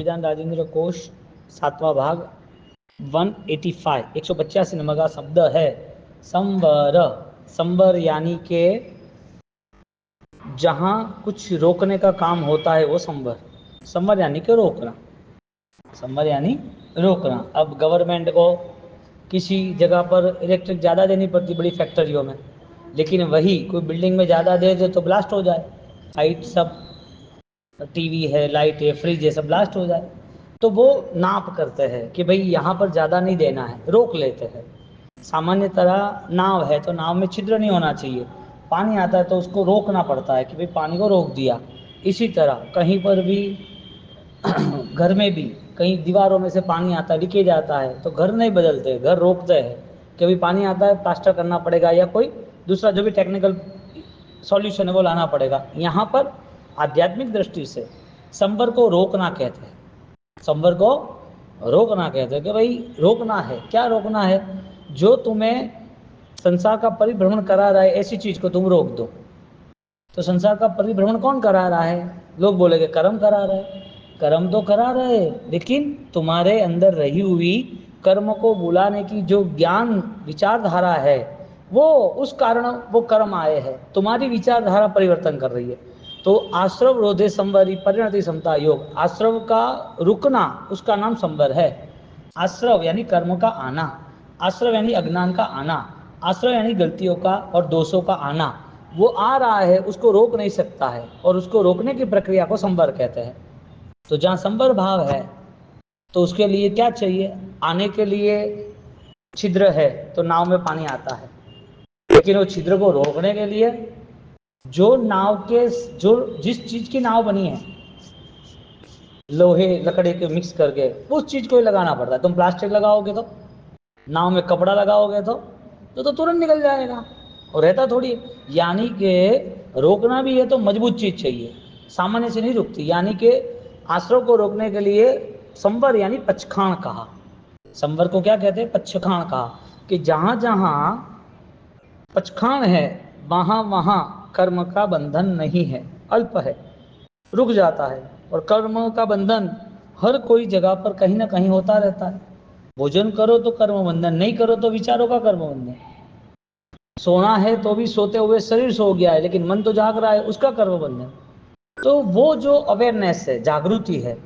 संविधान राजेंद्र कोश 7वां भाग 185 नंबर का शब्द है संवर। संवर यानी के जहां कुछ रोकने का काम होता है वो संवर। संवर यानी कि रोकना। संवर यानी रोकना। अब गवर्नमेंट को किसी जगह पर इलेक्ट्रिक ज़्यादा देनी पड़ती बड़ी फैक्ट्रियों में, लेकिन वही कोई बिल्डिंग में ज़्यादा दे दे तो ब्लास्ट हो जाए, लाइट सब टीवी है, लाइट है, फ्रिज है, सब ब्लास्ट हो जाए। तो वो नाप करते हैं कि भाई यहाँ पर ज़्यादा नहीं देना है, रोक लेते हैं। सामान्य तरह नाव है तो नाव में छिद्र नहीं होना चाहिए, पानी आता है तो उसको रोकना पड़ता है कि भाई पानी को रोक दिया। इसी तरह कहीं पर भी घर में भी कहीं दीवारों में से पानी आता है, लीकेज आता है, तो घर नहीं बदलते, घर रोकते हैं कि भाई पानी आता है प्लास्टर करना पड़ेगा या कोई दूसरा जो भी टेक्निकल सॉल्यूशन है वो लाना पड़ेगा। यहाँ पर आध्यात्मिक दृष्टि से संवर को रोकना कहते हैं। संवर को रोकना कहते हैं कि भाई रोकना है। क्या रोकना है? जो तुम्हें संसार का परिभ्रमण करा रहा है ऐसी चीज को तुम रोक दो। तो संसार का परिभ्रमण कौन करा रहा है? लोग बोलेंगे कर्म करा रहा है। कर्म तो करा रहे, लेकिन तुम्हारे अंदर रही हुई कर्म को बुलाने की जो ज्ञान विचारधारा है वो उस कारण वो कर्म आए हैं, तुम्हारी विचारधारा परिवर्तन कर रही है। तो आश्रव रोधे संवरी परिणति समता योग, आश्रव का रुकना उसका नाम संवर है। आश्रव यानी कर्म का आना, आश्रव यानी अज्ञान का आना, आश्रव यानी गलतियों का और दोषों का आना। वो आ रहा है, उसको रोक नहीं सकता है, और उसको रोकने की प्रक्रिया को संवर कहते हैं। तो जहाँ संवर भाव है तो उसके लिए क्या चाहिए? आने के लिए छिद्र है तो नाव में पानी आता है, लेकिन वो छिद्र को रोकने के लिए जो नाव के जो जिस चीज की नाव बनी है लोहे लकड़ी के मिक्स करके उस चीज को ही लगाना पड़ता है। तुम प्लास्टिक लगाओगे तो, नाव में कपड़ा लगाओगे तो तुरंत निकल जाएगा और रहता थोड़ी। यानी कि रोकना भी है तो मजबूत चीज चाहिए, सामान्य से नहीं रुकती। यानी कि आश्रव को रोकने के लिए संवर यानी पचखाण कहा। संवर को क्या कहते हैं? पचखाण कहा कि जहां जहां पचखाण है वहां वहां कर्म का बंधन नहीं है, अल्प है, रुक जाता है। और कर्म का बंधन हर कोई जगह पर कहीं ना कहीं होता रहता है। भोजन करो तो कर्म बंधन, नहीं करो तो विचारों का कर्म बंधन। सोना है तो भी सोते हुए शरीर सो गया है लेकिन मन तो जाग रहा है, उसका कर्म बंधन। तो वो जो अवेयरनेस है, जागृति है,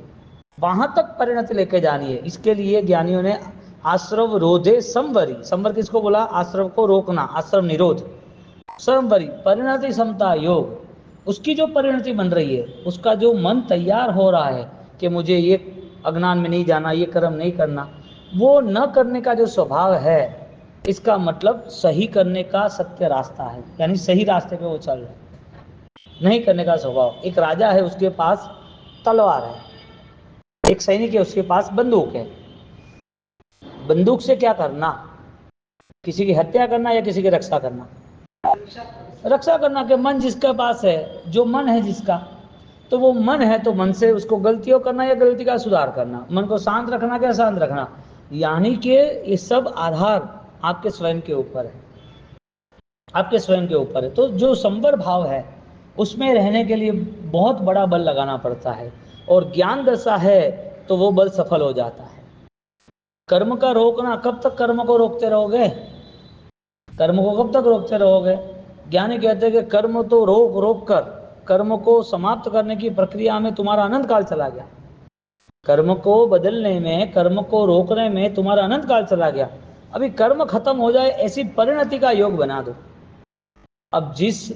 वहां तक परिणति लेके जानी है। इसके लिए ज्ञानियों ने आश्रव रोधे संवरी, संवर किसको बोला? आश्रव को रोकना, आश्रव निरोध। संवरी परिणति समता योग, उसकी जो परिणति बन रही है, उसका जो मन तैयार हो रहा है कि मुझे ये अज्ञान में नहीं जाना, ये कर्म नहीं करना, वो न करने का जो स्वभाव है, इसका मतलब सही करने का सत्य रास्ता है, यानी सही रास्ते पे वो चल रहा है। नहीं करने का स्वभाव। एक राजा है, उसके पास तलवार है, एक सैनिक है, उसके पास बंदूक है। बंदूक से क्या करना? किसी की हत्या करना या किसी की रक्षा करना? रक्षा करना। के मन जिसके पास है, जो मन है जिसका, तो वो मन है तो मन से उसको गलतियों करना या गलती का सुधार करना, मन को शांत रखना क्या शांत रखना। यानी कि ये सब आधार आपके स्वयं के ऊपर है, आपके स्वयं के ऊपर है। तो जो संवर भाव है उसमें रहने के लिए बहुत बड़ा बल लगाना पड़ता है, और ज्ञान दशा है तो वो बल सफल हो जाता है। कर्म का रोकना, कब तक कर्म को रोकते रहोगे? कर्म को कब तक रोकते रहोगे? ज्ञानी कहते हैं कि कर्म तो रोक रोक कर कर्म को समाप्त करने की प्रक्रिया में तुम्हारा अनंत काल चला गया। कर्म को बदलने में, कर्म को रोकने में तुम्हारा अनंत काल चला गया। अभी कर्म खत्म हो जाए ऐसी परिणति का योग बना दो। अब जिस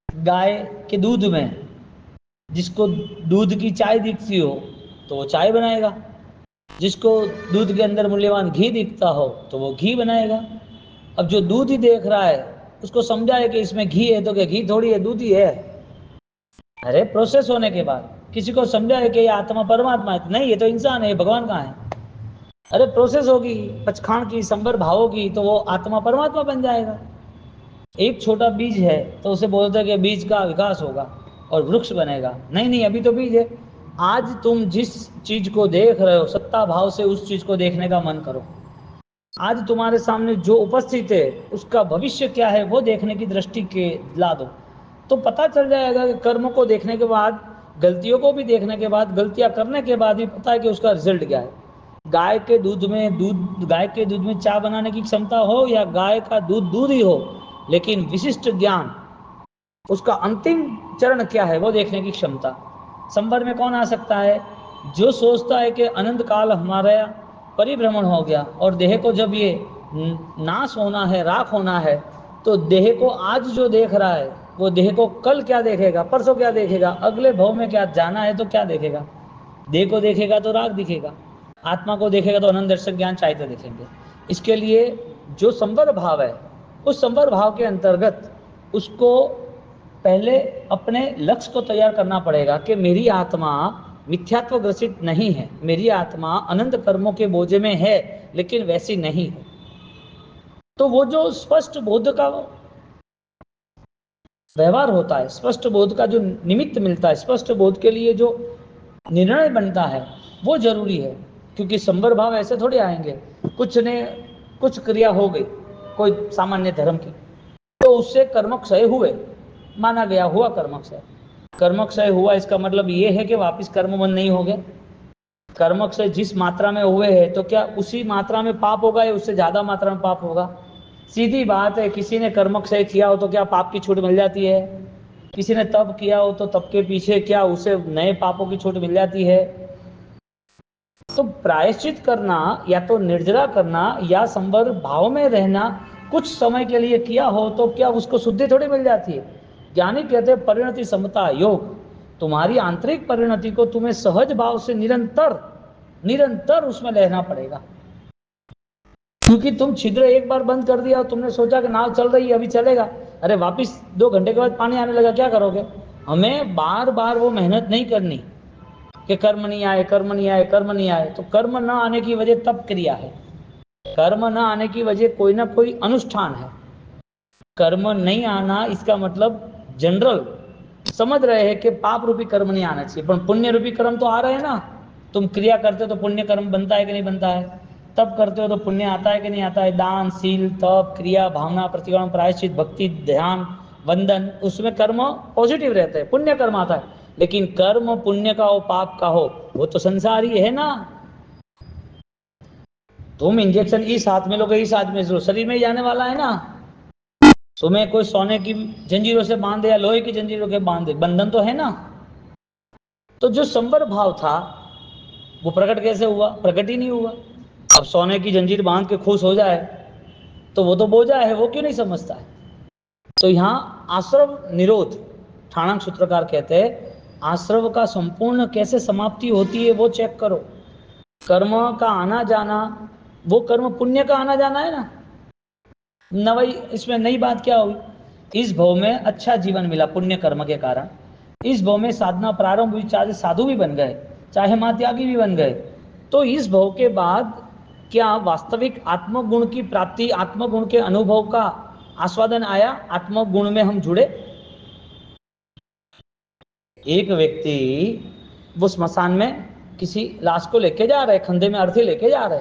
गाय के दूध में जिसको दूध की चाय दिखती हो तो वो चाय बनाएगा, जिसको दूध के अंदर मूल्यवान घी दिखता हो तो वो घी बनाएगा। अब जो दूध ही देख रहा है उसको समझाए कि इसमें घी है, तो क्या घी थोड़ी है, दूध ही है। अरे प्रोसेस होने के बाद किसी को समझाए कि ये आत्मा परमात्मा है, नहीं ये तो इंसान है, भगवान कहाँ है। अरे प्रोसेस होगी पचखाण की, संवर भाव होगी, तो वो आत्मा परमात्मा बन जाएगा। एक छोटा बीज है तो उसे बोलते हैं कि बीज का विकास होगा और वृक्ष बनेगा। नहीं नहीं, अभी तो बीज है। आज तुम जिस चीज को देख रहे हो, सत्ता भाव से उस चीज को देखने का मन करो। आज तुम्हारे सामने जो उपस्थित है उसका भविष्य क्या है वो देखने की दृष्टि के ला दो, तो पता चल जाएगा कि कर्म को देखने के बाद गलतियों को भी देखने के बाद, गलतियां करने के बाद भी पता है कि उसका रिजल्ट क्या है। गाय के दूध में चाय बनाने की क्षमता हो या गाय का दूध दूध ही हो, लेकिन विशिष्ट ज्ञान, उसका अंतिम चरण क्या है वो देखने की क्षमता। संवर में कौन आ सकता है? जो सोचता है कि अनंत काल हमारा परिभ्रमण हो गया और देह को जब ये नाश होना है, राख होना है, तो देह को आज जो देख रहा है वो देह को कल क्या देखेगा, परसों क्या देखेगा, अगले भव में क्या जाना है तो क्या देखेगा। देह को देखेगा तो राग दिखेगा, आत्मा को देखेगा तो अनंत दर्शक ज्ञान चाहिए देखेंगे। इसके लिए जो संवर भाव है, उस संवर भाव के अंतर्गत उसको पहले अपने लक्ष्य को तैयार करना पड़ेगा कि मेरी आत्मा मिथ्यात्व ग्रसित नहीं है, मेरी आत्मा अनंत कर्मों के बोझे में है लेकिन वैसी नहीं है। तो वो जो स्पष्ट बोध का व्यवहार होता है, स्पष्ट बोध का जो निमित्त मिलता है, स्पष्ट बोध के लिए जो निर्णय बनता है वो जरूरी है। क्योंकि संवर भाव ऐसे थोड़े आएंगे, कुछ क्रिया हो गई कोई सामान्य धर्म की, तो उससे कर्मक्षय हुए, माना गया, हुआ कर्मक्षय। कर्मक्षय हुआ इसका मतलब ये है कि वापस कर्म बंद नहीं हो गए। कर्मक्षय जिस मात्रा में हुए हैं तो क्या उसी मात्रा में पाप होगा या उससे ज्यादा मात्रा में पाप होगा? सीधी बात है, किसी ने कर्मक्षय किया हो तो क्या पाप की छूट मिल जाती है? किसी ने तप किया हो तो तप के पीछे क्या उसे नए पापों की छूट मिल जाती है? तो प्रायश्चित करना या तो निर्जरा करना या संवर भाव में रहना कुछ समय के लिए किया हो तो क्या उसको शुद्धि थोड़ी मिल जाती है? ज्ञानी कहते हैं परिणति समता योग। तुम्हारी आंतरिक परिणति को तुम्हें सहज भाव से निरंतर निरंतर उसमें रहना पड़ेगा। क्योंकि तुम छिद्र एक बार बंद कर दिया और तुमने सोचा कि नाव चल रही है अभी चलेगा, अरे वापिस 2 घंटे के बाद पानी आने लगा, क्या करोगे? हमें बार बार वो मेहनत नहीं करनी कि कर्म नहीं आए, कर्म नहीं आए, कर्म नहीं आए। तो कर्म न आने की वजह तप क्रिया है, कर्म न आने की वजह कोई ना कोई अनुष्ठान है। कर्म नहीं आना इसका मतलब जनरल समझ रहे हैं कि पाप रूपी कर्म नहीं आना चाहिए, पर पुण्य रूपी कर्म तो आ रहे हैं ना। तुम क्रिया करते हो तो पुण्य कर्म बनता है कि नहीं बनता है? तप करते हो तो पुण्य आता है कि नहीं आता है? दान, सील, तप, क्रिया, भावना, प्रतिक्रमण, प्रायश्चित, भक्ति, ध्यान, वंदन, उसमें कर्म पॉजिटिव रहते हैं, पुण्य कर्म आता है। लेकिन कर्म पुण्य का हो पाप का हो वो तो संसार ही है ना। तुम इंजेक्शन इस हाथ में लोगे, इस हाथ में लो, शरीर में ही जाने वाला है ना। तुम्हें कोई सोने की जंजीरों से बांध दे या लोहे की जंजीरों के बांध दे, बंधन तो है ना। तो जो संवर भाव था वो प्रकट कैसे हुआ? प्रकट ही नहीं हुआ। अब सोने की जंजीर बांध के खुश हो जाए तो वो तो बोझा है, वो क्यों नहीं समझता है? तो यहाँ आश्रव निरोध, ठाणांक सूत्रकार कहते हैं आश्रव का संपूर्ण कैसे समाप्ति होती है वो चेक करो। कर्म का आना जाना, वो कर्म पुण्य का आना जाना है ना। नवई इसमें नई बात क्या हुई? इस भव में अच्छा जीवन मिला पुण्य कर्म के कारण, इस भव में साधना प्रारंभ हुई, चाहे साधु भी बन गए, चाहे मां त्यागी भी बन गए, तो इस भव के बाद क्या वास्तविक आत्मगुण की प्राप्ति, आत्मगुण के अनुभव का आस्वादन आया? आत्मगुण में हम जुड़े। एक व्यक्ति वो स्मशान में किसी लाश को लेके जा रहे, खंधे में अर्थी लेके जा रहे,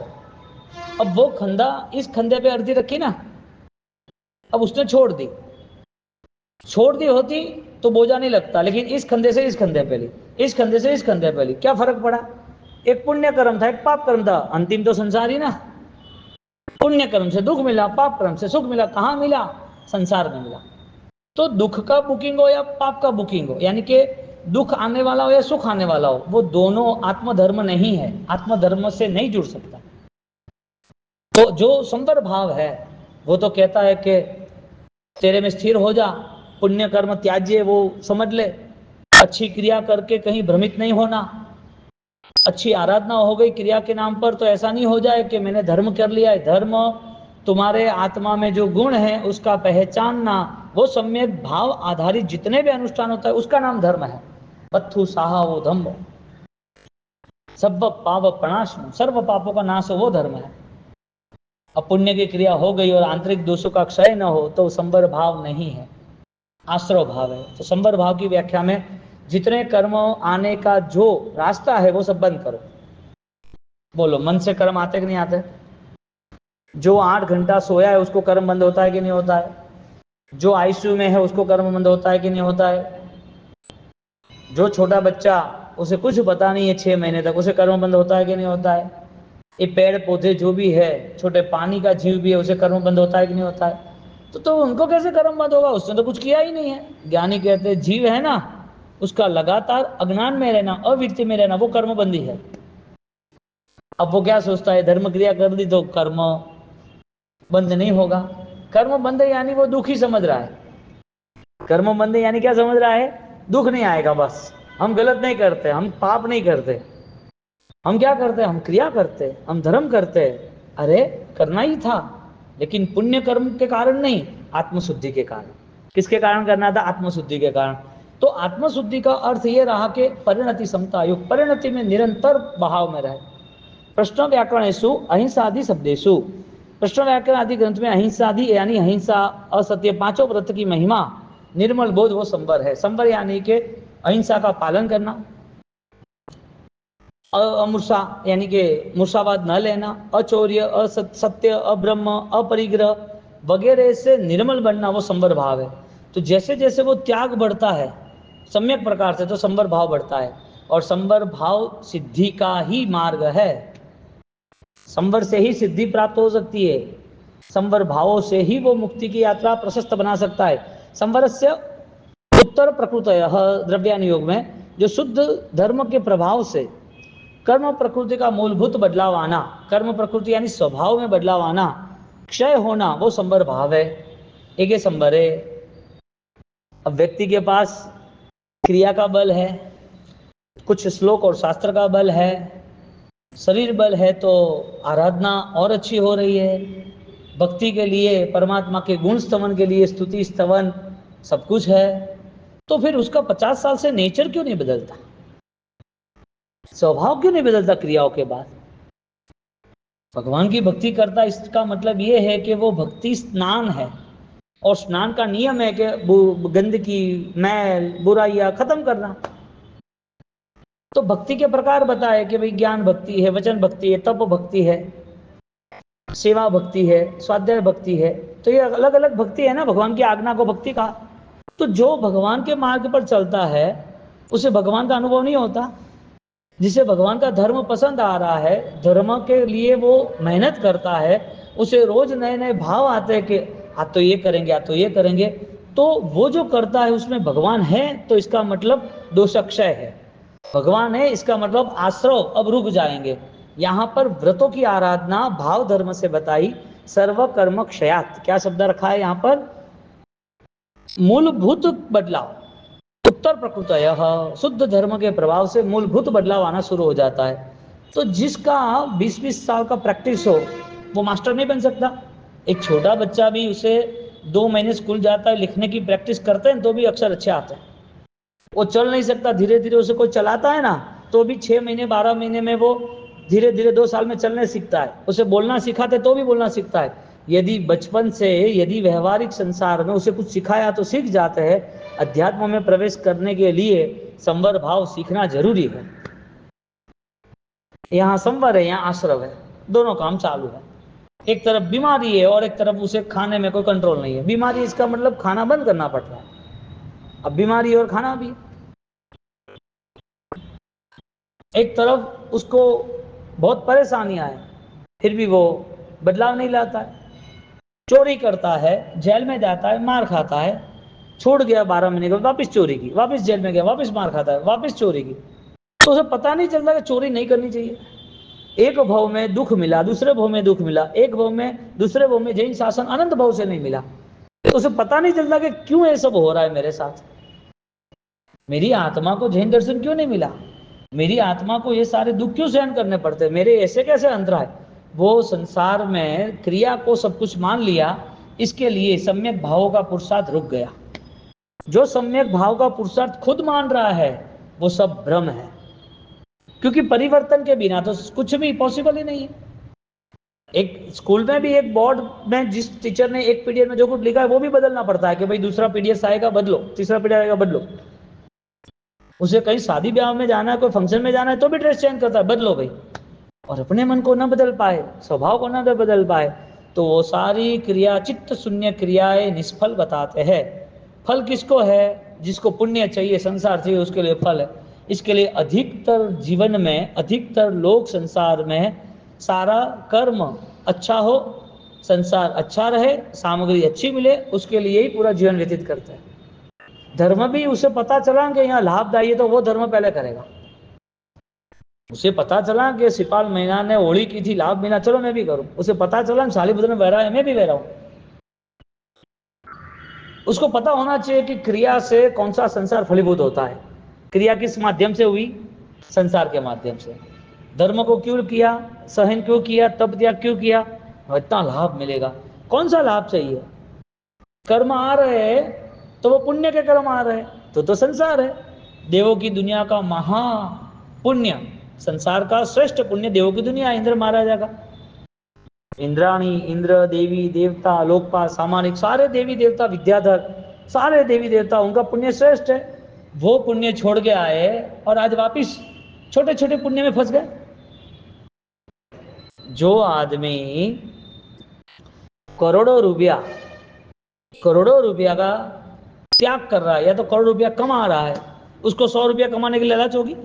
अब वो खंधा इस खंधे पे अर्थी रखी ना, अब उसने छोड़ दी होती तो बोझा नहीं लगता, लेकिन इस खंधे से इस खंधे पे ली, इस खंधे से इस खंधे पे ली, क्या फर्क पड़ा? एक पुण्य कर्म था, एक पाप कर्म था, अंतिम तो संसार ही ना। पुण्य कर्म से दुख मिला, पाप कर्म से सुख मिला, कहां मिला? संसार में मिला। तो दुख का बुकिंग हो या पाप का बुकिंग हो, यानी कि दुख आने वाला हो या सुख आने वाला हो, वो दोनों आत्मधर्म नहीं है, आत्मधर्म से नहीं जुड़ सकता। तो जो संवर भाव है वो तो कहता है कि तेरे में स्थिर हो जा, पुण्य कर्म त्याज्य वो समझ ले, अच्छी क्रिया करके कहीं भ्रमित नहीं होना। अच्छी आराधना हो गई क्रिया के नाम पर तो ऐसा नहीं हो जाए कि मैंने धर्म कर लिया है। धर्म तुम्हारे आत्मा में जो गुण है उसका पहचानना, वो सम्यक भाव आधारित जितने भी अनुष्ठान होता है उसका नाम धर्म है। पत्थु साहा वो धम्म, सब पाप प्रणाश, सर्व पापों का नाश हो वो धर्म है। अपुण्य की क्रिया हो गई और आंतरिक दोषों का क्षय न हो तो संवर भाव नहीं है, आश्रव भाव है। तो संवर भाव की व्याख्या में जितने कर्म आने का जो रास्ता है वो सब बंद करो। बोलो, मन से कर्म आते कि नहीं आते? जो 8 घंटा सोया है उसको कर्म बंद होता है कि नहीं होता है? जो आईसीयू में है उसको कर्म बंद होता है कि नहीं होता है? जो छोटा बच्चा, उसे कुछ पता नहीं है 6 महीने तक, उसे कर्म बंध होता है कि नहीं होता है? ये पेड़ पौधे जो भी है, छोटे पानी का जीव भी है, उसे कर्म बंध होता है कि नहीं होता है? तो उनको कैसे कर्म बंध होगा? उसने तो कुछ किया ही नहीं है। ज्ञानी कहते हैं जीव है ना, उसका लगातार अज्ञान में रहना, अविरति में रहना, वो कर्मबंदी है। अब वो क्या सोचता है, धर्म क्रिया कर दी तो कर्म बंद नहीं होगा। कर्म बंद यानी वो दुखी समझ रहा है। कर्म बंद यानी क्या समझ रहा है? दुख नहीं आएगा बस। हम गलत नहीं करते, हम पाप नहीं करते, हम क्या करते हैं? हम क्रिया करते, हम धर्म करते। अरे करना ही था, लेकिन पुण्य कर्म के कारण नहीं, आत्मशुद्धि के कारण। किसके कारण करना था? आत्मशुद्धि के कारण। तो आत्मशुद्धि का अर्थ ये रहा कि परिणति समता युक्त, परिणति में निरंतर भाव में रहे। प्रश्न व्याकरणेशु अहिंसादि शब्देशु, प्रश्न व्याकरण आदि ग्रंथ में अहिंसादि यानी अहिंसा, असत्य, पांचों व्रत की महिमा, निर्मल बोध वो संवर है। संवर यानी कि अहिंसा का पालन करना, अमूर्षा यानी कि मूर्छावाद न लेना, अचौर्य, असत्य, अब्रह्म, अपरिग्रह वगैरह से निर्मल बनना, वो संवर भाव है। तो जैसे जैसे वो त्याग बढ़ता है सम्यक प्रकार से, तो संवर भाव बढ़ता है। और संवर भाव सिद्धि का ही मार्ग है। संवर से ही सिद्धि प्राप्त हो सकती है। संवर भावों से ही वो मुक्ति की यात्रा प्रशस्त बना सकता है। संवरस्य उत्तर प्रकृतयः द्रव्यानुयोग में, जो शुद्ध धर्म के प्रभाव से कर्म प्रकृति का मूलभूत बदलाव आना, कर्म प्रकृति यानी स्वभाव में बदलाव आना, क्षय होना, वो संवर भाव है। एक ये संवर है। अब व्यक्ति के पास क्रिया का बल है, कुछ श्लोक और शास्त्र का बल है, शरीर बल है, तो आराधना और अच्छी हो रही है। भक्ति के लिए, परमात्मा के गुण स्तवन के लिए स्तुति स्तवन सब कुछ है। तो फिर उसका 50 साल से नेचर क्यों नहीं बदलता? स्वभाव क्यों नहीं बदलता क्रियाओं के बाद? भगवान की भक्ति करता, इसका मतलब ये है कि वो भक्ति स्नान है। और स्नान का नियम है कि गंदगी, मैल, बुराइयां खत्म करना। तो भक्ति के प्रकार बताए कि भाई ज्ञान भक्ति है, वचन भक्ति है, तप भक्ति है, सेवा भक्ति है, स्वाध्याय भक्ति है। तो ये अलग अलग भक्ति है ना, भगवान की आज्ञा को भक्ति का। तो जो भगवान के मार्ग पर चलता है उसे भगवान का अनुभव नहीं होता। जिसे भगवान का धर्म पसंद आ रहा है, धर्म के लिए वो मेहनत करता है, उसे रोज नए नए भाव आते हैं कि आज तो ये करेंगे, आज तो ये करेंगे, तो वो जो करता है उसमें भगवान है, तो इसका मतलब दोषक्षय है। भगवान है इसका मतलब आश्रव अब रुक जाएंगे। यहाँ पर व्रतों की आराधना भाव धर्म से बताई, सर्व कर्म क्षयात, क्या शब्द रखा है यहाँ पर? मूलभूत बदलाव, उत्तर प्रकृतय, शुद्ध धर्म के प्रभाव से मूलभूत बदलाव आना शुरू हो जाता है। तो जिसका 20-20 साल का प्रैक्टिस हो, वो मास्टर नहीं बन सकता। एक छोटा बच्चा भी, उसे 2 महीने स्कूल जाता है, लिखने की प्रैक्टिस करते हैं तो भी अक्षर अच्छे आते हैं। वो चल नहीं सकता, धीरे धीरे उसे कोई चलाता है ना, तो भी 6 महीने 12 महीने में वो धीरे धीरे 2 साल में चलने सीखता है। उसे बोलना सिखाते तो भी बोलना सीखता है। यदि बचपन से, यदि व्यवहारिक संसार में उसे कुछ सिखाया तो सीख जाते हैं। अध्यात्म में प्रवेश करने के लिए संवर भाव सीखना जरूरी है। यहाँ संवर है, यहाँ आश्रव है, दोनों काम चालू है। एक तरफ बीमारी है और एक तरफ उसे खाने में कोई कंट्रोल नहीं है। बीमारी इसका मतलब खाना बंद करना पड़ रहा है, अब बीमारी और खाना भी। एक तरफ उसको बहुत परेशानियां हैं, फिर भी वो बदलाव नहीं लाता है। चोरी करता है, जेल में जाता है, मार खाता है, छोड़ गया 12 महीने के बाद, वापस चोरी की, वापस जेल में गया, वापस मार खाता है, वापस चोरी की। तो उसे पता नहीं चलता कि चोरी नहीं करनी चाहिए। एक भव में दुख मिला, दूसरे भव में दुख मिला, एक भव में, दूसरे भव में जैन शासन अनंत भव से नहीं मिला। तो उसे पता नहीं चलता कि क्यों ये सब हो रहा है मेरे साथ। मेरी आत्मा को जैन दर्शन क्यों नहीं मिला, मेरी आत्मा को ये सारे दुख क्यों सहन करने पड़ते, मेरे ऐसे कैसे अंतराय। वो संसार में क्रिया को सब कुछ मान लिया, इसके लिए सम्यक भावों का पुरुषार्थ रुक गया। जो सम्यक भाव का पुरुषार्थ खुद मान रहा है वो सब भ्रम है, क्योंकि परिवर्तन के बिना तो कुछ भी पॉसिबल ही नहीं है। एक स्कूल में भी, एक बोर्ड में जिस टीचर ने एक पीरियड में जो कुछ लिखा है वो भी बदलना पड़ता है कि भाई दूसरा पीरियड आएगा बदलो, तीसरा पीरियड आएगा बदलो। उसे कहीं शादी ब्याह में जाना है, कोई फंक्शन में जाना है, तो भी ड्रेस चेंज करता है, बदलो भाई। और अपने मन को ना बदल पाए, स्वभाव को ना बदल पाए, तो वो सारी क्रिया चित्त शून्य क्रियाएं निष्फल बताते हैं। फल किसको है? जिसको पुण्य चाहिए, संसार चाहिए, उसके लिए फल है। इसके लिए अधिकतर जीवन में, अधिकतर लोग संसार में सारा कर्म अच्छा हो, संसार अच्छा रहे, सामग्री अच्छी मिले, उसके लिए ही पूरा जीवन व्यतीत करते हैं। धर्म भी उसे पता चला कि यहाँ लाभदायी है तो वो धर्म पहले करेगा। उसे पता चला कि सिपाल महीना ने होली की थी, लाभ मिला, चलो मैं भी करूं। उसे पता चला शालीपुत्र में बह रहा है, मैं भी बह रहा हूं। उसको पता होना चाहिए कि क्रिया से कौन सा संसार फलीभूत होता है। क्रिया किस माध्यम से हुई? संसार के माध्यम से। धर्म को क्यों किया, सहन क्यों किया, तप त्याग क्यों किया? इतना लाभ मिलेगा। कौन सा लाभ चाहिए? कर्म आ रहे हैं तो वो पुण्य के कर्म आ रहे हैं, तो संसार है। देवों की दुनिया का महा पुण्य, संसार का श्रेष्ठ पुण्य देवों की दुनिया, इंद्र महाराजा का। इंद्राणी, इंद्र, देवी देवता, लोकपाल, सामानिक, सारे देवी देवता, विद्याधर, सारे देवी देवता, उनका पुण्य श्रेष्ठ है। वो पुण्य छोड़ के आए और आज वापिस छोटे छोटे पुण्य में फंस गए। जो आदमी करोड़ों रुपया का त्याग कर रहा है, या तो करोड़ रुपया कमा रहा है, उसको 100 रुपया कमाने की लालच होगी।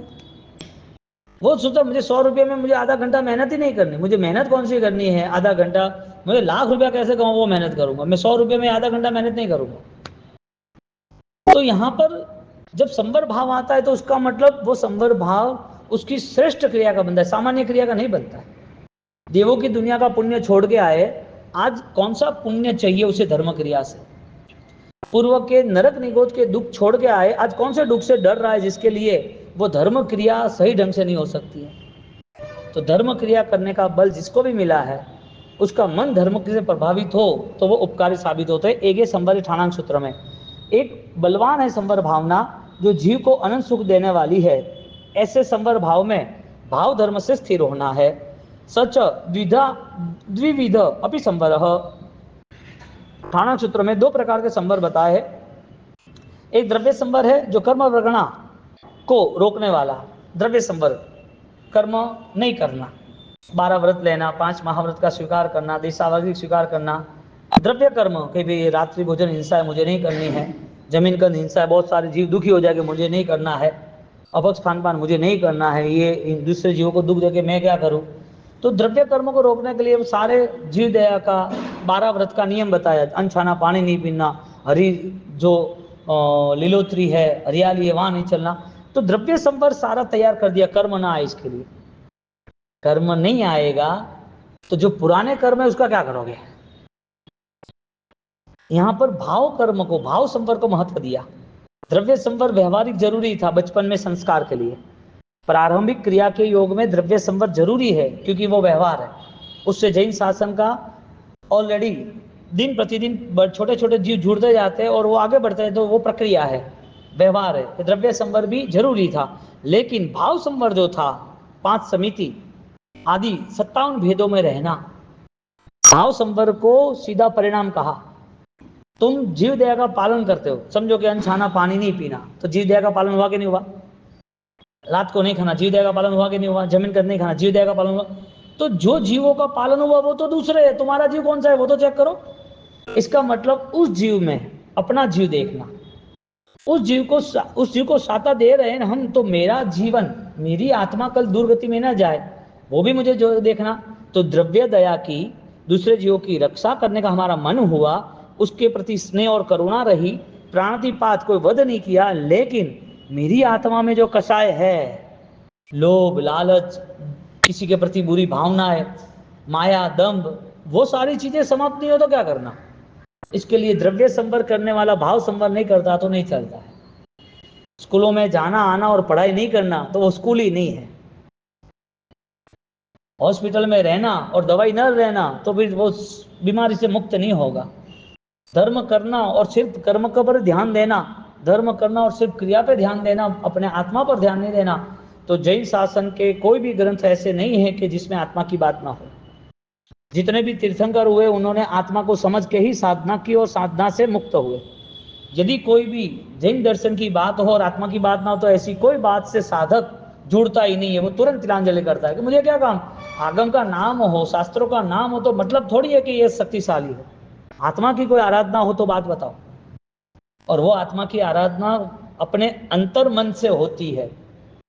वो सोचा मुझे 100 रुपये में मुझे आधा घंटा मेहनत ही नहीं करनी, मुझे मेहनत कौन सी करनी है आधा घंटा, मुझे लाख रुपया कैसे कमाऊं वो मेहनत करूंगा, मैं 100 रुपये में आधा घंटा मेहनत नहीं करूंगा। तो यहाँ पर जब संवर भाव आता है तो उसका मतलब वो संवर भाव उसकी श्रेष्ठ क्रिया का बनता है, सामान्य क्रिया का नहीं बनता है। देवों की दुनिया का पुण्य छोड़ के आए, आज कौन सा पुण्य चाहिए उसे धर्म क्रिया से? पूर्व के नरक निगोद के दुख छोड़ के आए, आज कौन से दुख से डर रहा है जिसके लिए वो धर्म क्रिया सही ढंग से नहीं हो सकती है? तो धर्म क्रिया करने का बल जिसको भी मिला है, उसका मन धर्म से प्रभावित हो तो वो उपकारी साबित होते हैं। एक संवर ठाणांक सूत्र में एक बलवान है संवर भावना, जो जीव को अनंत सुख देने वाली है। ऐसे संवर भाव में भाव धर्म से स्थिर होना है। सच द्विविध अपि संवर, ठाणांक सूत्र में 2 प्रकार के संवर बताए हैं। एक द्रव्य संवर है जो कर्म वर्गणा को रोकने वाला, द्रव्य संवर, कर्म नहीं करना, 12 व्रत लेना, 5 महाव्रत का स्वीकार करना, देशावधि स्वीकार करना, द्रव्य कर्म के भी रात्रि भोजन हिंसा है मुझे नहीं करनी है, जमीन कंद हिंसा है, बहुत सारे जीव दुखी हो जाएंगे मुझे नहीं करना है, अपक्ष खान पान मुझे नहीं करना है, ये दूसरे जीवों को दुख देके मैं क्या करूं। तो द्रव्य कर्म को रोकने के लिए सारे जीव दया का 12 व्रत का नियम बताया, अन्न खाना, पानी नहीं पीना, हरी जो लीलोत्री है, हरियाली है वहां नहीं चलना। तो द्रव्य संवर सारा तैयार कर दिया, कर्म ना आए इसके लिए। कर्म नहीं आएगा तो जो पुराने कर्म है उसका क्या करोगे? यहां पर भाव कर्म को, भाव संवर को महत्व दिया। द्रव्य संवर व्यवहारिक जरूरी था बचपन में संस्कार के लिए। प्रारंभिक क्रिया के योग में द्रव्य संवर जरूरी है क्योंकि वो व्यवहार है। उससे जैन शासन का ऑलरेडी दिन प्रतिदिन छोटे छोटे जीव जुड़ते जाते हैं और वो आगे बढ़ते हैं, तो वो प्रक्रिया है, व्यवहार है। तो द्रव्य संवर भी जरूरी था। लेकिन भाव संवर जो था, 5 समिति आदि 57 भेदों में रहना, भाव संवर को सीधा परिणाम कहा। तुम जीव दया का पालन करते हो, समझो कि अन्न खाना पानी नहीं पीना, तो जीव दया का पालन हुआ कि नहीं हुआ? रात को नहीं खाना, जीव दया का पालन हुआ कि नहीं हुआ? जमीन कर नहीं खाना, जीव दया का पालन हुआ। तो जो जीवों का पालन हुआ वो तो दूसरे है, तुम्हारा जीव कौन सा है वो तो चेक करो। इसका मतलब उस जीव में अपना जीव देखना, उस जीव को साता दे रहे हैं हम, तो मेरा जीवन, मेरी आत्मा कल दुर्गति में ना जाए वो भी मुझे जो देखना। तो द्रव्य दया की, दूसरे जीवों की रक्षा करने का हमारा मन हुआ, उसके प्रति स्नेह और करुणा रही, प्राणातिपात कोई वध नहीं किया। लेकिन मेरी आत्मा में जो कषाय है, लोभ, लालच, किसी के प्रति बुरी भावना है, माया, दंभ, वो सारी चीजें समाप्त नहीं हो तो क्या करना? इसके लिए द्रव्य संवर करने वाला भाव संवर नहीं करता तो नहीं चलता है। स्कूलों में जाना आना और पढ़ाई नहीं करना तो वो स्कूल ही नहीं है। हॉस्पिटल में रहना और दवाई न लेना तो फिर वो बीमारी से मुक्त नहीं होगा। धर्म करना और सिर्फ कर्म पर ध्यान देना, धर्म करना और सिर्फ क्रिया पे ध्यान देना, अपने आत्मा पर ध्यान नहीं देना। तो जैन शासन के कोई भी ग्रंथ ऐसे नहीं है कि जिसमें आत्मा की बात ना हो। जितने भी तीर्थंकर हुए उन्होंने आत्मा को समझ के ही साधना की और साधना से मुक्त हुए। यदि कोई भी जैन दर्शन की बात हो और आत्मा की बात ना हो तो ऐसी कोई बात से साधक जुड़ता ही नहीं है, वो तुरंत तिलांजलि करता है कि मुझे क्या काम, आगम का नाम हो, शास्त्रों का नाम हो तो मतलब थोड़ी है कि ये शक्तिशाली है। आत्मा की कोई आराधना हो तो बात बताओ। और वो आत्मा की आराधना अपने अंतर मन से होती है।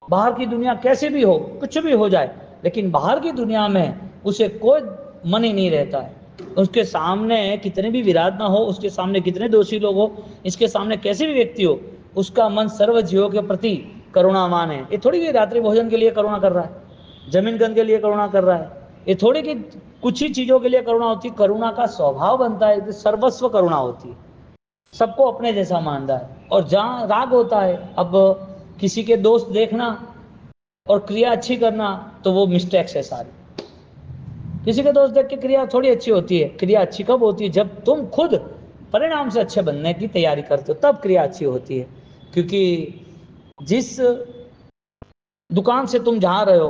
बाहर की दुनिया कैसे भी हो, कुछ भी हो जाए, लेकिन बाहर की दुनिया में उसे कोई मन ही नहीं रहता है। उसके सामने कितने भी विराट ना हो, उसके सामने कितने दोषी लोग हो, इसके सामने कैसे भी व्यक्ति हो, उसका मन सर्व जीवों के प्रति करुणावान है। ये थोड़ी कि रात्रि भोजन के लिए करुणा कर रहा है, जमीन गन के लिए करुणा कर रहा है, ये थोड़ी कि कुछ ही चीजों के लिए करुणा होती है। करुणा का स्वभाव बनता है, तो सर्वस्व करुणा होती है, सबको अपने जैसा मानता है। और जहाँ राग होता है, अब किसी के दोस्त देखना और क्रिया अच्छी करना, तो वो मिस्टेक्स है सारी। किसी के दोस्त देख के क्रिया थोड़ी अच्छी होती है। क्रिया अच्छी कब होती है? जब तुम खुद परिणाम से अच्छे बनने की तैयारी करते हो, तब क्रिया अच्छी होती है। क्योंकि जिस दुकान से तुम जा रहे हो,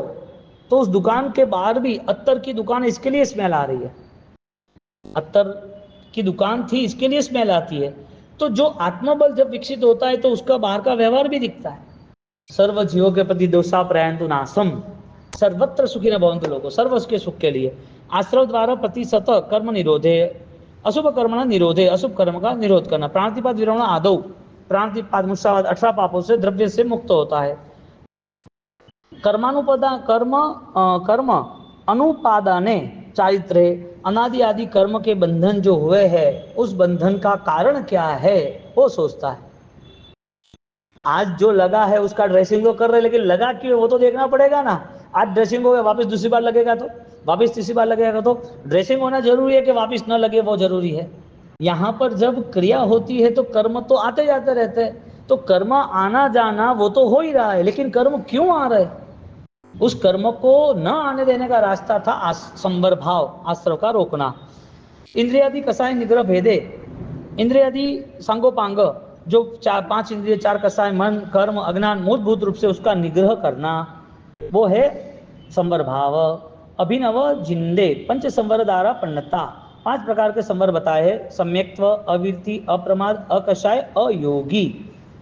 तो उस दुकान के बाहर भी अत्तर की दुकान, इसके लिए स्मेल आ रही है। अत्तर की दुकान थी, इसके लिए स्मेल आती है। तो जो आत्मबल जब विकसित होता है, तो उसका बाहर का व्यवहार भी दिखता है। सर्व जीवों के प्रति दोषा प्रयान्तु नासम, सर्वत्र सुखी न भवन्तु लोगो, सर्व उसके सुख के लिए। आश्रव द्वारा प्रतिशत कर्म निरोधे, अशुभ कर्म न निरोधे, अशुभ कर्म का निरोध करना। प्राणतिपात विरमण आदौ, प्राणतिपात मुस्सावाद 18 पापों से, द्रव्य से मुक्त होता है। कर्मानुपदा कर्म अनुपादाने चारित्र्य, अनादि आदि कर्म के बंधन जो हुए हैं, उस बंधन का कारण क्या है वो सोचता है। आज जो लगा है उसका ड्रेसिंग तो कर रहे, लेकिन लगा क्यों वो तो देखना पड़ेगा ना। आज ड्रेसिंग हो गया, वापस दूसरी बार लगेगा, तो वापस तीसरी बार लगेगा, तो ड्रेसिंग होना जरूरी है कि वापस न लगे वो जरूरी है। यहाँ पर जब क्रिया होती है तो कर्म तो आते जाते रहते हैं, तो कर्म आना जाना वो तो हो ही रहा है, लेकिन कर्म क्यों आ रहे? उस कर्म को न आने देने का रास्ता था संवर भाव, आश्रव का रोकना। इंद्रियादि कसाय निग्रह भेदे, इंद्रियादि सांगोपांग, जो चार पांच इंद्रिय, चार कसाय, मन, कर्म, अज्ञान, मूलभूत रूप से उसका निग्रह करना, वो है संवर भाव। अभिनव जिंदे पंच संवर द्वारा पन्नता, 5 प्रकार के संवर बताए हैं। सम्यक्त्व, अविरति, अप्रमाद, अकषाय, अयोगी।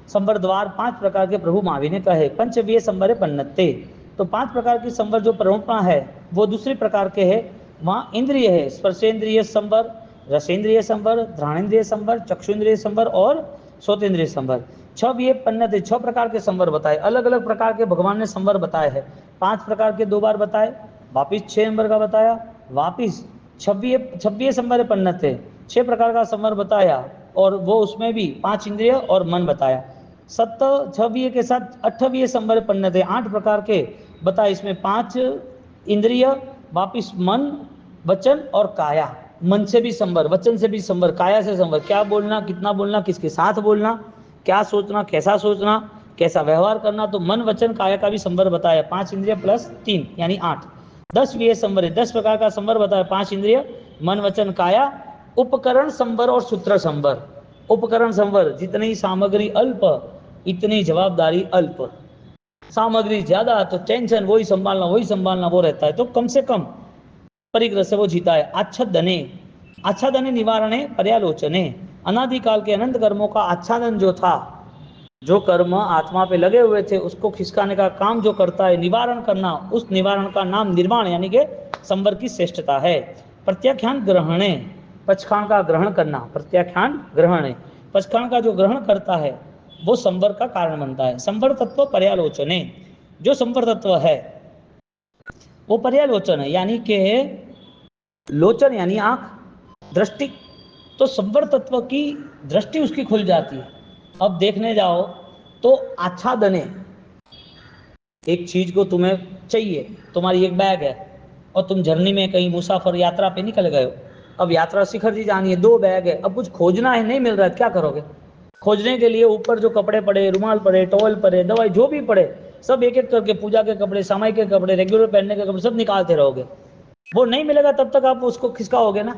संवर द्वार 5 प्रकार के प्रभु महावीर ने कहे। पंचवीय संवर पन्नते, तो 5 प्रकार की संवर जो प्ररोपणा है वो दूसरी प्रकार के है। वहाँ इंद्रिय है, स्पर्शेंद्रिय संवर, रसेंद्रिय संवर, घ्राणेन्द्रिय संवर, चक्षुन्द्रिय संवर और श्रोतेंद्रिय संवर। 6 ये पन्नते, 6 प्रकार के संवर बताए। अलग अलग प्रकार के भगवान ने संवर बताए हैं। 5 प्रकार के 2 बार बताए, वापिस 6 नंबर का बताया, वापिस 26 संवर पन्नत है, 6 प्रकार का संवर बताया, और वो उसमें भी 5 इंद्रिय और मन बताया। 26 के साथ 28 संवर पन्नत है, 8 प्रकार के बताए। इसमें 5 इंद्रिय, वापिस मन, वचन और काया। मन से भी संवर, वचन से भी संवर, काया से संवर। क्या बोलना, कितना बोलना, किसके साथ बोलना, क्या सोचना, कैसा सोचना, कैसा व्यवहार करना, तो मन, वचन, काया का भी संवर बताया। 5 इंद्रिय प्लस 3 यानी 8। 10 ये संवर है, 10 प्रकार का संवर बताया। 5 इंद्रिय, मन, वचन, काया, उपकरण संवर और सूत्र संवर। उपकरण संवर, जितनी सामग्री अल्प इतनी जवाबदारी अल्प। सामग्री ज्यादा तो टेंशन, वही संभालना वो रहता है, तो कम से कम परिग्रह से वो जीता है। आच्छादने, आच्छादने निवारणे पर्यालोचने, अनादिकाल के अनंत कर्मों का आच्छादन जो था, जो कर्म आत्मा पे लगे हुए थे उसको खिसकाने का काम जो करता है, निवारण करना, उस निवारण का नाम निर्वाण यानी कि संवर की श्रेष्ठता है। प्रत्याख्यान ग्रहणे, पचखान का ग्रहण करना, प्रत्याख्यान ग्रहणे, पचखान का जो ग्रहण करता है वो संवर का कारण बनता है। संवर तत्व पर्यालोचने, जो संवर तत्व है वो पर्यालोचन है, यानी कि लोचन यानी आंख, दृष्टि, तो संवर तत्व की दृष्टि उसकी खुल जाती है। अब देखने जाओ तो आच्छादने, एक चीज को तुम्हें चाहिए, तुम्हारी एक बैग है और तुम जर्नी में कहीं मुसाफर यात्रा पे निकल गए हो। अब यात्रा शिखर जी जानी है, 2 बैग है, अब कुछ खोजना है, नहीं मिल रहा है, क्या करोगे? खोजने के लिए ऊपर जो कपड़े पड़े, रुमाल पड़े, टॉवल पड़े, दवाई जो भी पड़े, सब एक एक करके, पूजा के कपड़े, सामायिक के कपड़े, रेगुलर पहनने के कपड़े, सब निकालते रहोगे। वो नहीं मिलेगा तब तक आप उसको खिसकाओगे ना।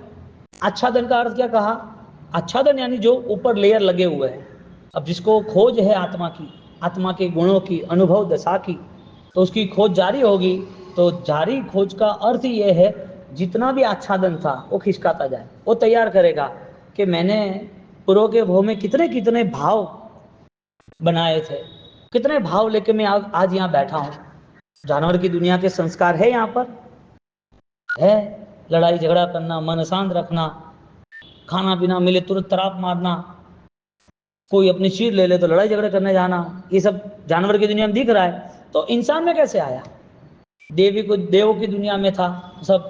आच्छादन का अर्थ क्या कहा? आच्छादन यानी जो ऊपर लेयर लगे हुए हैं। अब जिसको खोज है आत्मा की, आत्मा के गुणों की, अनुभव दशा की, तो उसकी खोज जारी होगी। तो जारी खोज का अर्थ ये है, जितना भी आच्छादन था वो खिसकाता जाए, वो तैयार करेगा कि मैंने पूर्व के भव में कितने कितने भाव बनाए थे, कितने भाव लेके मैं आज यहाँ बैठा हूँ। जानवर की दुनिया के संस्कार है यहाँ पर, है लड़ाई झगड़ा करना, मन शांत रखना, खाना पीना मिले तुरंत तराप मारना, कोई अपनी चीज ले ले तो लड़ाई झगड़े करने जाना, ये सब जानवर की दुनिया में दिख रहा है। तो इंसान में कैसे आया? देवों की दुनिया में था सब,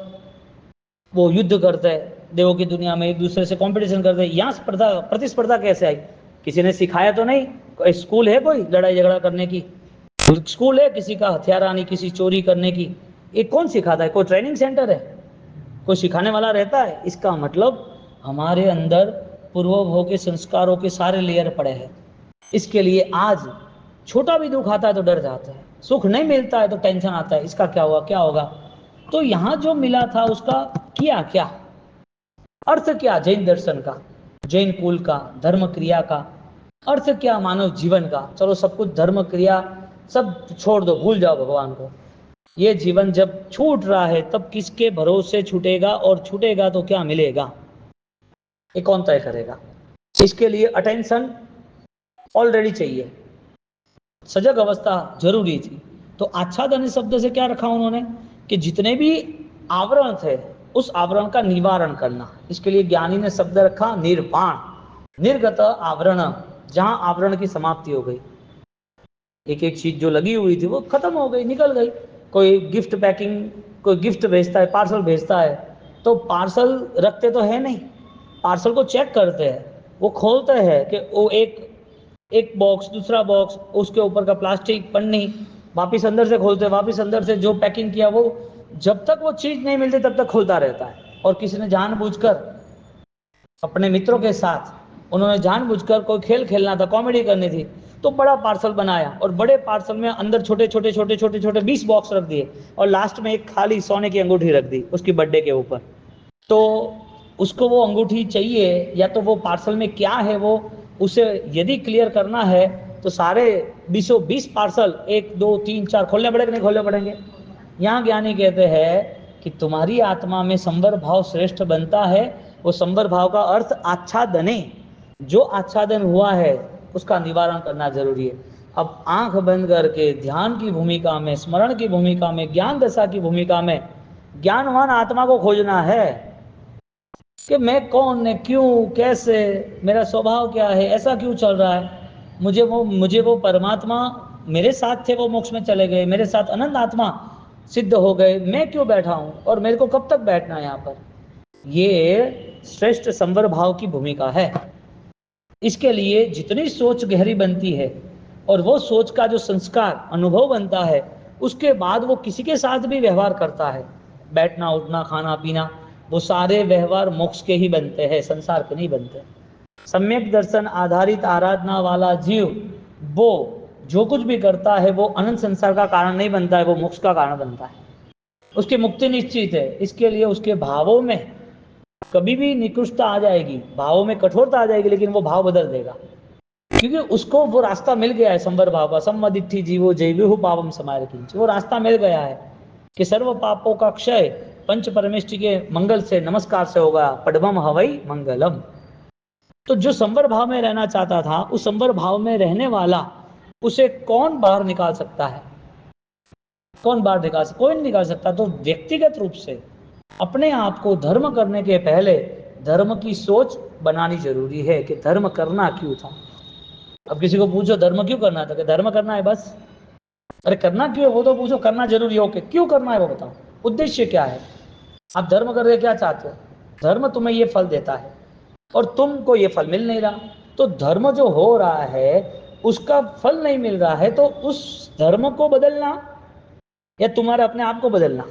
वो युद्ध करते हैं देवों की दुनिया में, एक दूसरे से कंपटीशन करते हैं। यहाँ स्पर्धा प्रतिस्पर्धा कैसे आई? किसी ने सिखाया तो नहीं। कोई स्कूल है कोई लड़ाई झगड़ा करने की? स्कूल है किसी का हथियार आनी, किसी चोरी करने की? ये कौन सिखाता है? कोई ट्रेनिंग सेंटर है? कोई सिखाने वाला रहता है? इसका मतलब हमारे अंदर पूर्वभोग के संस्कारों के सारे लेयर पड़े हैं। इसके लिए आज छोटा भी दुख आता है तो डर जाता है, सुख नहीं मिलता है तो टेंशन आता है, इसका क्या हुआ, क्या होगा। तो यहां जो मिला था उसका किया क्या, अर्थ क्या जैन दर्शन का, जैन कुल का, धर्म क्रिया का अर्थ क्या, मानव जीवन का। चलो सब कुछ धर्म क्रिया सब छोड़ दो, भूल जाओ भगवान को। ये जीवन जब छूट रहा है तब किसके भरोसे छूटेगा, और छूटेगा तो क्या मिलेगा, ये कौन तय करेगा? इसके लिए अटेंशन ऑलरेडी चाहिए, सजग अवस्था जरूरी थी। तो आच्छादन शब्द से क्या रखा उन्होंने कि जितने भी आवरण थे उस आवरण का निवारण करना। इसके लिए ज्ञानी ने शब्द रखा निर्वाण, निर्गत आवरण, जहां आवरण की समाप्ति हो गई। एक एक चीज जो लगी हुई थी वो खत्म हो गई, निकल गई। कोई गिफ्ट पैकिंग, कोई गिफ्ट भेजता है, पार्सल भेजता है, तो पार्सल रखते तो है नहीं, पार्सल को चेक करते हैं, वो खोलते हैं कि वो एक एक बॉक्स, दूसरा बॉक्स, उसके ऊपर का प्लास्टिक पन्नी, वापिस अंदर से खोलते हैं, वापिस अंदर से जो पैकिंग किया वो, जब तक वो चीज नहीं मिलती तब तक खुलता रहता है। और किसी ने जानबूझकर अपने मित्रों के साथ, उन्होंने जानबूझकर कोई खेल खेलना था, कॉमेडी करनी थी, तो बड़ा पार्सल बनाया और बड़े पार्सल में अंदर छोटे छोटे छोटे छोटे छोटे 20 बॉक्स रख दिए और लास्ट में एक खाली सोने की अंगूठी रख दी उसकी बर्थडे के ऊपर। तो उसको वो अंगूठी चाहिए या तो वो पार्सल में क्या है वो उसे यदि क्लियर करना है तो सारे 20 पार्सल 1 2 3 4 खोलने पड़ेंगे, नहीं खोलने पड़ेंगे। यहाँ ज्ञानी कहते हैं कि तुम्हारी आत्मा में संवर भाव श्रेष्ठ बनता है, वो संवर भाव का अर्थ आच्छादने, जो आच्छादन हुआ है उसका निवारण करना जरूरी है। अब आंख बंद करके ध्यान की भूमिका में, स्मरण की भूमिका में, ज्ञान दशा की भूमिका में ज्ञानवान आत्मा को खोजना है कि मैं कौन है, क्यों, कैसे, मेरा स्वभाव क्या है, ऐसा क्यों चल रहा है। मुझे वो परमात्मा मेरे साथ थे, वो मोक्ष में चले गए, मेरे साथ अनंत आत्मा सिद्ध हो गए, मैं क्यों बैठा हूं और मेरे को कब तक बैठना है यहाँ पर। ये श्रेष्ठ संवर भाव की भूमिका है। इसके लिए जितनी सोच गहरी बनती है और वो सोच का जो संस्कार अनुभव बनता है, उसके बाद वो किसी के साथ भी व्यवहार करता है, बैठना उठना खाना पीना, वो सारे व्यवहार मोक्ष के ही बनते हैं, संसार के नहीं बनते। सम्यक दर्शन आधारित आराधना वाला जीव वो जो कुछ भी करता है वो अनंत संसार का कारण नहीं बनता है, वो मोक्ष का कारण बनता है, उसकी मुक्ति निश्चित है। इसके लिए उसके भावों में कभी भी निकृष्टता आ जाएगी, भावों में कठोरता आ जाएगी, लेकिन वो भाव बदल देगा, क्योंकि उसको वो रास्ता मिल गया है संवर भाव का। सम्मदिट्ठी जीवो जैविहु पावम समार किंच, वो रास्ता मिल गया है कि सर्व पापों का क्षय पंच परमेष्टि के मंगल से, नमस्कार से होगा, पडमम हवई मंगलम। तो जो संवर भाव में रहना चाहता था, उस संवर भाव में रहने वाला उसे कौन बाहर निकाल सकता है? कौन बाहर निकाल सकता? कोई नहीं निकाल सकता। तो व्यक्तिगत रूप से अपने आप को धर्म करने के पहले धर्म की सोच बनानी जरूरी है कि धर्म करना क्यों था। अब किसी को पूछो धर्म क्यों करना था, कि धर्म करना है बस। अरे करना क्यों है वो तो पूछो, करना जरूरी हो कि क्यों करना है वो बताओ, उद्देश्य क्या है। आप धर्म करके क्या चाहते हो? धर्म तुम्हें ये फल देता है और तुमको ये फल मिल नहीं रहा, तो धर्म जो हो रहा है उसका फल नहीं मिल रहा है, तो उस धर्म को बदलना या तुम्हारे अपने आप को बदलना?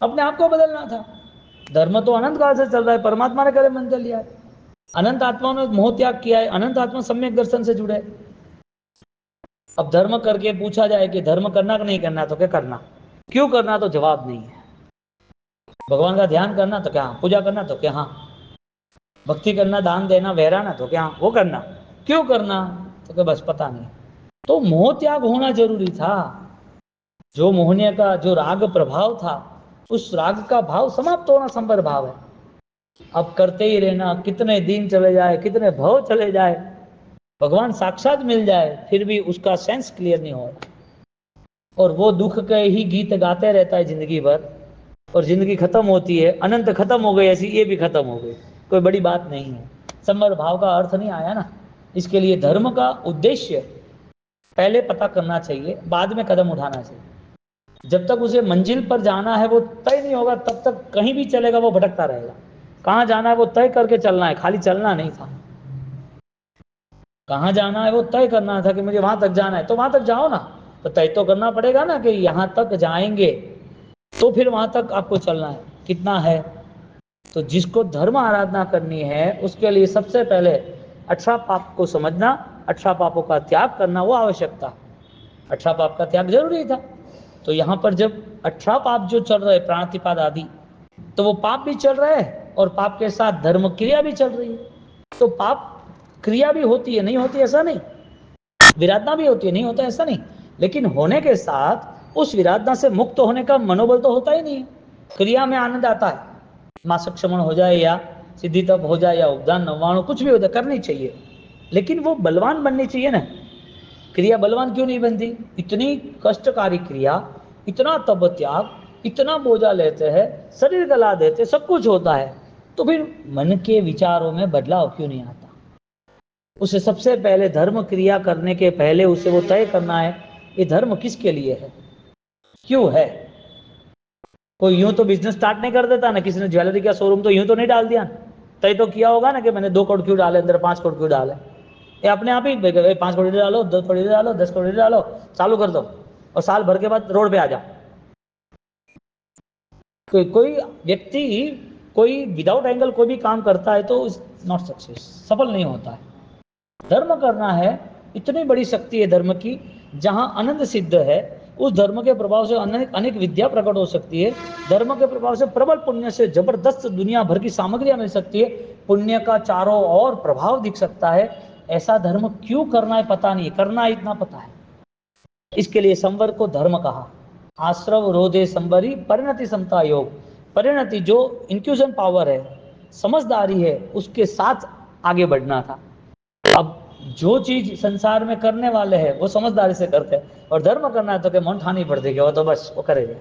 अपने आप को बदलना था। धर्म तो अनंत काल से चल रहा है, परमात्मा ने करे मन कर लिया है, अनंत आत्मा ने मोह त्याग किया है, अनंत आत्मा सम्यक दर्शन से जुड़े। अब धर्म करके पूछा जाए कि धर्म करना कि नहीं करना, तो क्या करना, क्यों करना, तो जवाब नहीं है। भगवान का ध्यान करना तो क्या, पूजा करना तो क्या, हाँ, भक्ति करना, दान देना, वहराना तो क्या, वो करना, क्यों करना, तो क्या बस पता नहीं। तो मोह त्याग होना जरूरी था। जो मोहनीय का जो राग प्रभाव था, उस राग का भाव समाप्त होना संवर भाव है। अब करते ही रहना, कितने दिन चले जाए, कितने भव चले जाए, भगवान साक्षात मिल जाए, फिर भी उसका सेंस क्लियर नहीं हो रहा, और वो दुख के ही गीत गाते रहता है जिंदगी भर, और जिंदगी खत्म होती है, अनंत खत्म हो गई ऐसी, ये भी खत्म हो गई, कोई बड़ी बात नहीं है। संवर भाव का अर्थ नहीं आया ना। इसके लिए धर्म का उद्देश्य पहले पता करना चाहिए, बाद में कदम उठाना चाहिए। जब तक उसे मंजिल पर जाना है वो तय नहीं होगा, तब तक कहीं भी चलेगा वो भटकता रहेगा। कहाँ जाना है वो तय करके चलना है, खाली चलना नहीं था। कहाँ जाना है वो तय करना था कि मुझे वहां तक जाना है, तो वहां तक जाओ ना। तो तय तो करना पड़ेगा ना कि यहां तक जाएंगे, तो फिर वहां तक आपको चलना है। कितना है? तो जिसको धर्म आराधना करनी है उसके लिए सबसे पहले 18 पाप को समझना, 18 पापों का त्याग करना वो आवश्यकता। 18 पाप का त्याग जरूरी था। तो यहाँ पर जब 18 पाप जो चल रहे प्राणातिपात आदि, तो वो पाप भी चल रहे हैं और पाप के साथ धर्म क्रिया भी चल रही है। तो पाप क्रिया भी होती है, नहीं होती ऐसा नहीं, विराधना भी होती है, नहीं होता ऐसा नहीं, लेकिन होने के साथ उस विराधना से मुक्त होने का मनोबल तो होता ही नहीं है। क्रिया में आनंद आता है, मासक क्षमण हो जाए या सिद्धि तप हो जाए या उपदान नवाणु कुछ भी हो जाए, करनी चाहिए, लेकिन वो बलवान बननी चाहिए ना। क्रिया बलवान क्यों नहीं बनती? इतनी कष्टकारी क्रिया, इतना तप त्याग, इतना बोझा लेते हैं, शरीर गला देते, सब कुछ होता है, तो फिर मन के विचारों में बदलाव क्यों नहीं आता? उसे सबसे पहले धर्म क्रिया करने के पहले उसे वो तय करना है ये धर्म किसके लिए है, क्यों है। कोई यूं तो बिजनेस स्टार्ट नहीं कर देता ना, किसी ने ज्वेलरी का शोरूम तो यूं तो नहीं डाल दिया, तय तो किया होगा ना कि मैंने 2 करोड़ क्यों डाले, अंदर 5 करोड़ क्यों डाले। ये अपने आप ही 5 करोड़ डालो, 2 करोड़ डालो, 10 करोड़ डालो, चालू कर दो और साल भर के बाद रोड पे आ जाओ। कोई व्यक्ति कोई विदाउट एंगल कोई भी काम करता है तो नॉट सक्सेस, सफल नहीं होता है। धर्म करना है, इतनी बड़ी शक्ति है धर्म की, जहां आनंद सिद्ध है, उस धर्म के प्रभाव से अनेक अनेक विद्या प्रकट हो सकती है। धर्म के प्रभाव से प्रबल पुण्य से जबरदस्त दुनिया भर की सामग्रियां मिल सकती है, पुण्य का चारों ओर प्रभाव दिख सकता है। ऐसा धर्म क्यों करना है पता नहीं, करना इतना पता है। इसके लिए संवर को धर्म कहा। आश्रव रोधे संवरी परिणति समता योग। परिणति जो इंक्यूजन पावर है, समझदारी है, उसके साथ आगे बढ़ना था। अब जो चीज संसार में करने वाले हैं वो समझदारी से करते हैं, और धर्म करना है तो मन ठानी पड़ देगी, वो तो बस वो करेगा,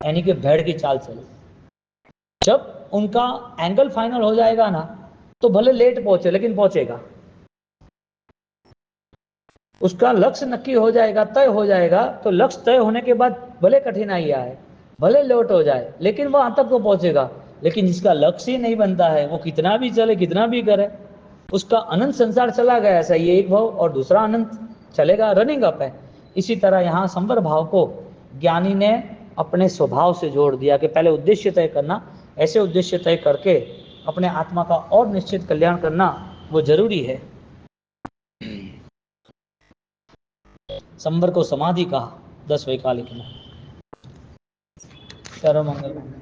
यानी कि भेड़ की चाल चले। जब उनका एंगल फाइनल हो जाएगा ना, तो भले लेट पहुंचे लेकिन पहुंचेगा। उसका लक्ष्य नक्की हो जाएगा, तय हो जाएगा, तो लक्ष्य तय होने के बाद भले कठिनाई आए, भले लेट हो जाए, लेकिन वहां तक तो पहुंचेगा। लेकिन जिसका लक्ष्य ही नहीं बनता है, वो कितना भी चले कितना भी करे, उसका अनंत संसार चला गया, ऐसा ये एक भाव और दूसरा अनंत चलेगा, रनिंग अप है। इसी तरह यहाँ संवर भाव को ज्ञानी ने अपने स्वभाव से जोड़ दिया कि पहले उद्देश्य तय करना, ऐसे उद्देश्य तय करके अपने आत्मा का और निश्चित कल्याण करना वो जरूरी है। संवर को समाधि कहा 10 वैकालिक में। सर्वमंगल।